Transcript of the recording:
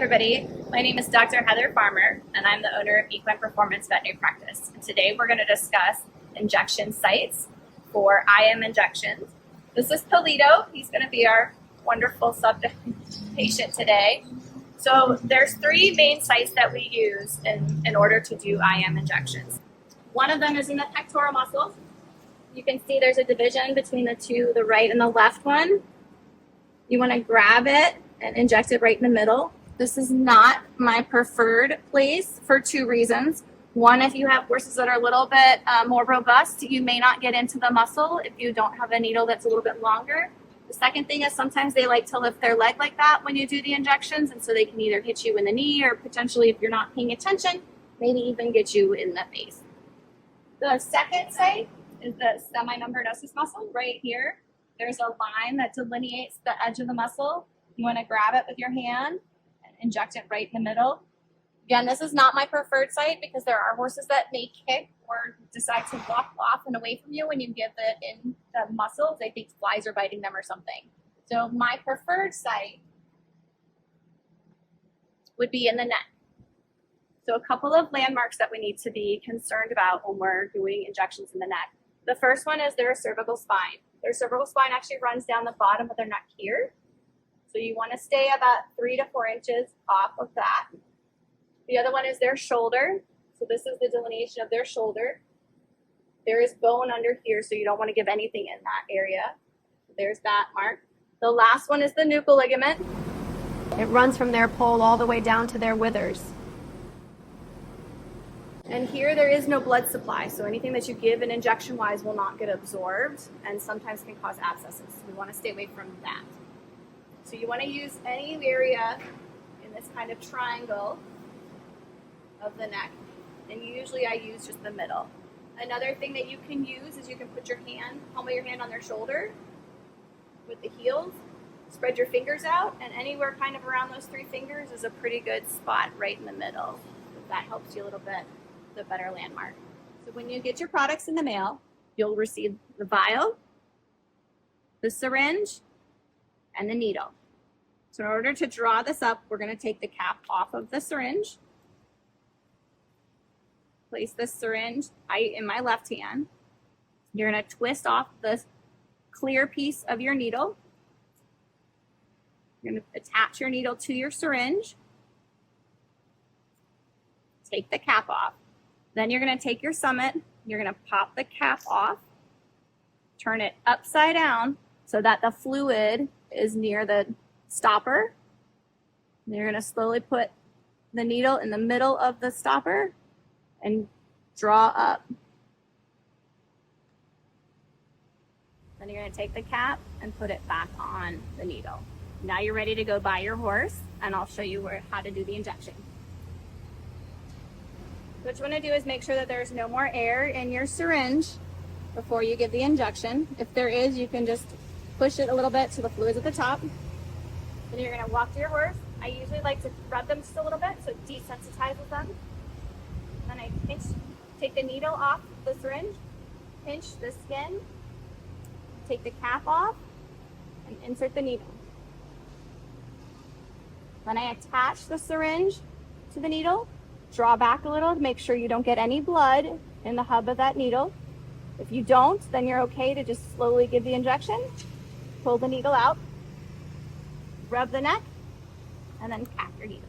everybody. My name is Dr. Heather Farmer, and I'm the owner of Equine Performance Veterinary Practice. And today we're going to discuss injection sites for IM injections. This is Polito. He's going to be our wonderful subject patient today. So there's three main sites that we use in order to do IM injections. One of them is in the pectoral muscle. You can see there's a division between the two, the right and the left one. You want to grab it and inject it right in the middle. This is not my preferred place for two reasons. One, if you have horses that are a little bit more robust, you may not get into the muscle if you don't have a needle that's a little bit longer. The second thing is sometimes they like to lift their leg like that when you do the injections, and so they can either hit you in the knee or potentially, if you're not paying attention, maybe even get you in the face. The second site is the semimembranosus muscle right here. There's a line that delineates the edge of the muscle. You want to grab it with your hand and inject it right in the middle. Again, this is not my preferred site because there are horses that may kick or decide to walk off and away from you when you give it in the muscles. They think flies are biting them or something. So my preferred site would be in the neck. So a couple of landmarks that we need to be concerned about when we're doing injections in the neck. The first one is their cervical spine. Their cervical spine actually runs down the bottom of their neck here. So you want to stay about 3 to 4 inches off of that. The other one is their shoulder. So this is the delineation of their shoulder. There is bone under here, so you don't want to give anything in that area. There's that mark. The last one is the nuchal ligament. It runs from their pole all the way down to their withers. And here there is no blood supply, so anything that you give in injection-wise will not get absorbed and sometimes can cause abscesses. So we want to stay away from that. So you want to use any area in this kind of triangle of the neck. And usually I use just the middle. Another thing that you can use is you can put your hand, palm of your hand on their shoulder with the heels, spread your fingers out, and anywhere kind of around those 3 fingers is a pretty good spot right in the middle. If that helps you a little bit, the better landmark. So when you get your products in the mail, you'll receive the vial, the syringe, and the needle. So in order to draw this up, we're going to take the cap off of the syringe. Place the syringe in my left hand. You're going to twist off the clear piece of your needle. You're going to attach your needle to your syringe. Take the cap off. Then you're going to take your summit. You're going to pop the cap off. Turn it upside down so that the fluid is near the stopper. And you're going to slowly put the needle in the middle of the stopper and draw up. Then you're going to take the cap and put it back on the needle. Now you're ready to go buy your horse, and I'll show you how to do the injection. What you want to do is make sure that there's no more air in your syringe before you give the injection. If there is, you can just push it a little bit so the fluid's at the top. Then you're going to walk to your horse. I usually like to rub them just a little bit so it desensitizes them. Then I take the needle off the syringe, pinch the skin, take the cap off, and insert the needle. Then I attach the syringe to the needle, draw back a little to make sure you don't get any blood in the hub of that needle. If you don't, then you're okay to just slowly give the injection. Pull the needle out, rub the neck, and then cap your needle.